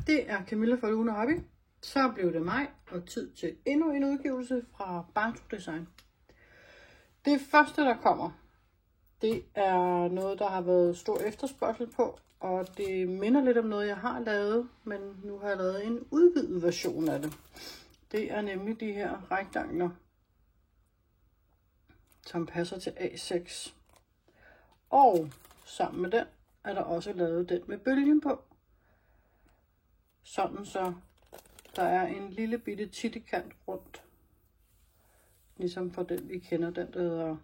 Det er Camilla fra Lune Hobby. Så blev det mig, og tid til endnu en udgivelse fra Barto Design. Det første, der kommer, det er noget, der har været stor efterspørgsel på, og det minder lidt om noget, jeg har lavet, men nu har jeg lavet en udvidet version af det. Det er nemlig de her rektangler, som passer til A6. Og sammen med den er der også lavet den med bølgen på. Sådan så der er en lille bitte tittekant rundt. Ligesom for den vi kender, den hedder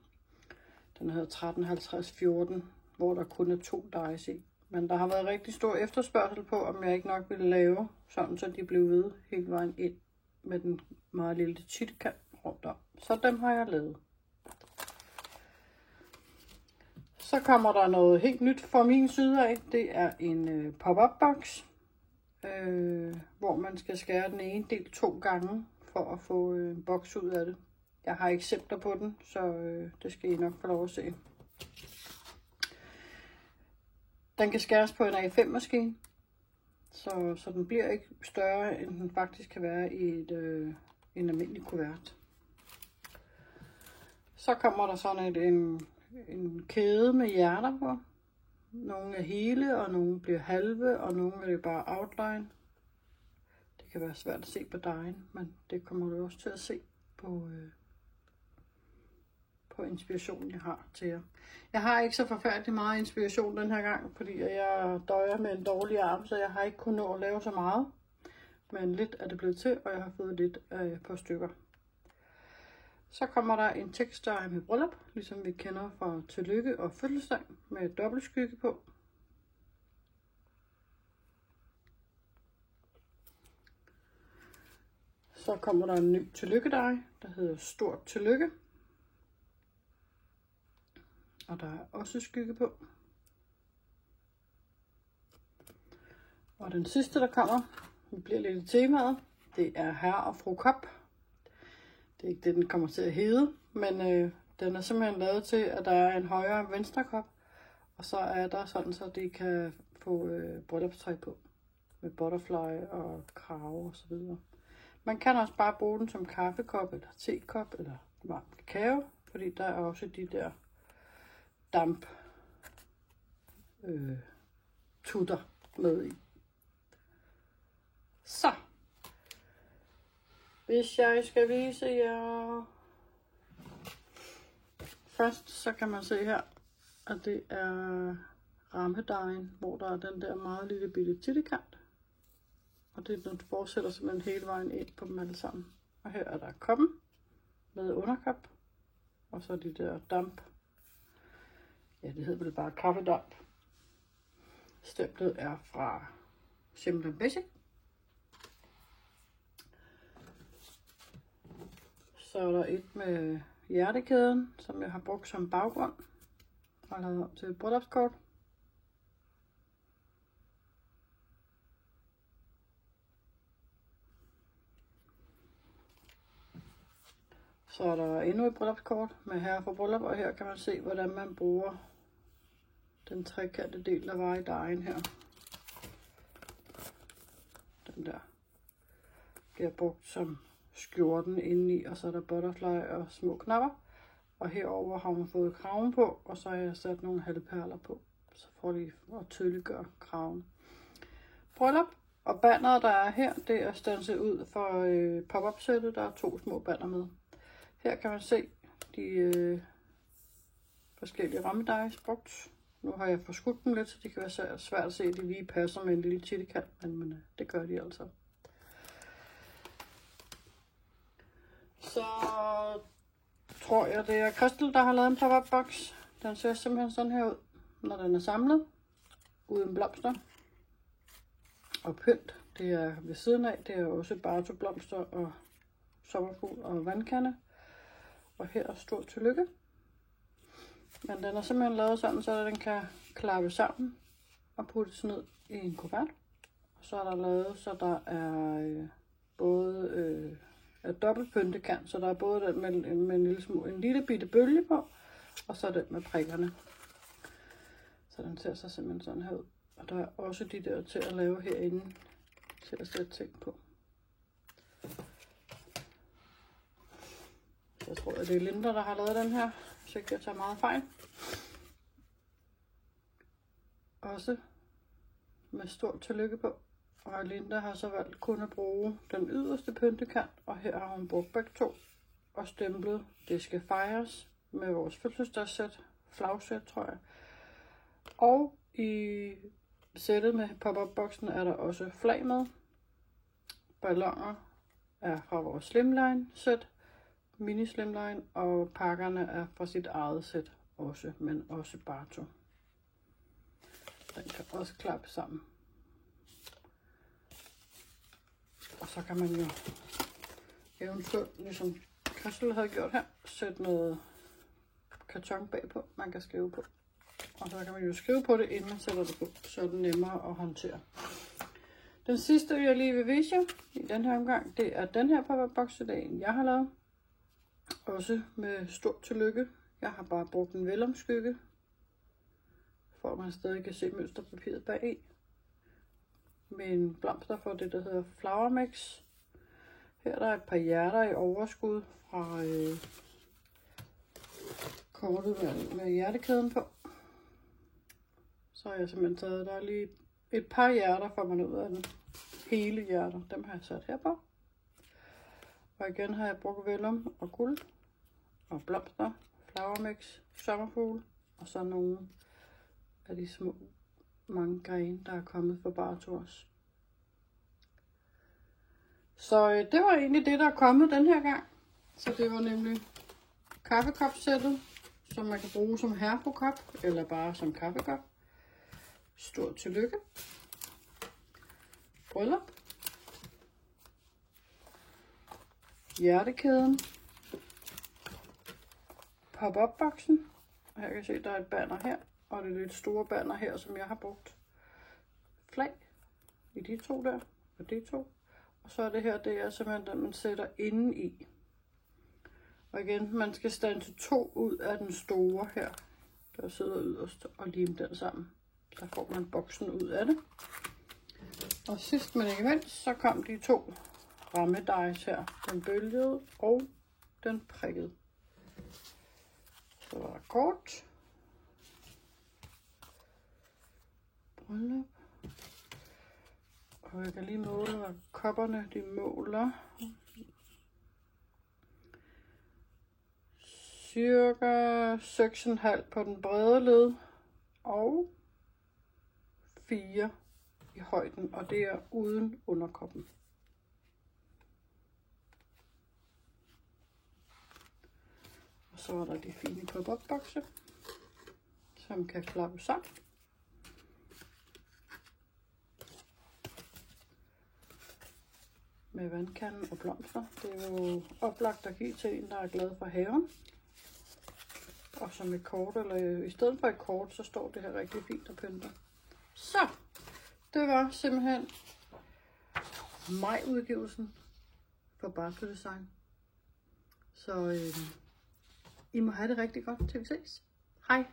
1350-14, hvor der kun er 2 dice i. Men der har været rigtig stor efterspørgsel på, om jeg ikke nok ville lave, sådan så de blev ved hele vejen ind med den meget lille tittekant rundt om. Så dem har jeg lavet. Så kommer der noget helt nyt fra min side af. Det er en pop-up box, hvor man skal skære den ene del 2 gange for at få en boks ud af det. Jeg har eksempler på den, så det skal I nok få lov at se. Den kan skæres på en A5-maskine, så den bliver ikke større, end den faktisk kan være i en almindelig kuvert. Så kommer der sådan en kæde med hjerter på. Nogle er hele, og nogle bliver halve, og nogle er det bare outline. Det kan være svært at se på dejen, men det kommer du også til at se på inspirationen, jeg har til jer. Jeg har ikke så forfærdelig meget inspiration den her gang, fordi jeg døjer med en dårlig arm, så jeg har ikke kunnet nå at lave så meget. Men lidt er det blevet til, og jeg har fået lidt af et par stykker. Så kommer der en tekststreg med bryllup, ligesom vi kender fra tillykke og fødselsdag, med dobbeltskygge på. Så kommer der en ny tillykke-dej, der hedder stort tillykke. Og der er også skygge på. Og den sidste, der kommer, det bliver lidt i temaet, det er herre og fru Kop. Det er ikke det, den kommer til at hedde, men den er simpelthen lavet til, at der er en højre og venstre kop. Og så er der sådan, så de kan få bryllupstræ på. Med butterfly og krave og så videre. Man kan også bare bruge den som kaffekop eller tekop eller varm kakao, fordi der er også de der damp tutter med i. Så hvis jeg skal vise jer først, så kan man se her, at det er rammedejen, hvor der er den der meget lille bitte tittekant. Og den fortsætter simpelthen hele vejen ind på dem alle sammen. Og her er der koppen med underkop, og så de der damp. Ja, det hedder vel bare kaffedamp. Stemplet er fra Simple Basic. Så er der et med hjertekæden, som jeg har brugt som baggrund og lavet om til et bryllupskort. Så er der endnu et bryllupskort med herre for bryllup, og her kan man se, hvordan man bruger den trekantede del, der var i dejen her. Den der bliver brugt som skjorten indeni, og så er der butterfly og små knapper. Og herover har man fået kraven på, og så har jeg sat nogle halvperler på, så får de at tydeliggøre kraven. Bryllup og banneret, der er her, det er standset ud for pop-up sættet. Der er 2 små banner med. Her kan man se de forskellige rammedejes brugt. Nu har jeg forskudt dem lidt, så det kan være svært at se, at de lige passer med en lille tittekant, men det gør de altså. Så tror jeg, det er Kristel, der har lavet en pop-up box. Den ser simpelthen sådan her ud, når den er samlet, uden blomster og pynt. Det er ved siden af, det er også Barto blomster og sommerfugl og vandkande. Og her er stort tillykke. Men den er simpelthen lavet sådan, så den kan klappe sammen og puttes ned i en kuvert. Og så er der lavet, så der er både dobbelt pyntekant, så der er både den med en lille bitte bølge på, og så den med prikkerne. Så den ser så simpelthen sådan her ud. Og der er også de der til at lave herinde til at sætte ting på. Så jeg tror, at det er Linda, der har lavet den her, så ikke jeg tager meget fejl. Også med stort tillykke på. Og Linda har så valgt kun at bruge den yderste pyntekant, og her har hun brugt begge to og stemplet, det skal fejres med vores fødselsdagssæt, flagsæt tror jeg. Og i sættet med pop-up-boksen er der også flag med. Balloner er fra vores slimline sæt, mini slimline, og pakkerne er fra sit eget sæt også, men også Barto. Den kan også klappe sammen. Og så kan man jo eventuelt, ligesom Crystal havde gjort her, sætte noget karton bagpå, man kan skrive på. Og så kan man jo skrive på det, inden man sætter det på, så er det nemmere at håndtere. Den sidste, jeg lige vil vise jer i den her omgang, det er den her pop-up-boks, det er en, jeg har lavet. Også med stort tillykke. Jeg har bare brugt en velomskygge, for at man stadig kan se mønsterpapiret bagi. Med en blomster for det, der hedder Flower Mix. Her er der et par hjerter i overskud fra kortet med hjertekæden på. Så har jeg simpelthen taget, der er lige et par hjerter, får man ud af den. Hele hjerter, dem har jeg sat her på. Og igen har jeg brugt vellum og guld og blomster, Flower Mix, sommerfugle og så nogle af de små mange grene, der er kommet fra Bartos. Så det var egentlig det, der er kommet den her gang. Så det var nemlig kaffekopsættet, som man kan bruge som herrekop eller bare som kaffekop. Stort tillykke. Bryllup. Hjertekæden. Pop-up-boksen. Og her kan I se, der er et banner her. Og det er lidt store banner her, som jeg har brugt. Flag i de to der, og de to. Og så er det her, det er simpelthen den, man sætter inde i. Og igen, man skal stanse 2 ud af den store her, der sidder yderst, og lime den sammen. Så får man boksen ud af det. Og sidst men ikke mindst, så kom de 2 rammedice her. Den bølgede og den prikkede. Så var der kort. Bryllup. Og jeg kan lige måle, hvad kopperne de måler. Cirka 6,5 på den brede led og 4 i højden, og det er uden underkoppen. Og så er der de fine pop-up-bokse, som kan klappe sammen. Med vandkanden og blomster. Det er jo oplagt at give til en, der er glad for haven. Og som et kort, eller i stedet for et kort, så står det her rigtig fint og pynter. Så, det var simpelthen maj-udgivelsen for Barto Design. Så I må have det rigtig godt, til vi ses. Hej!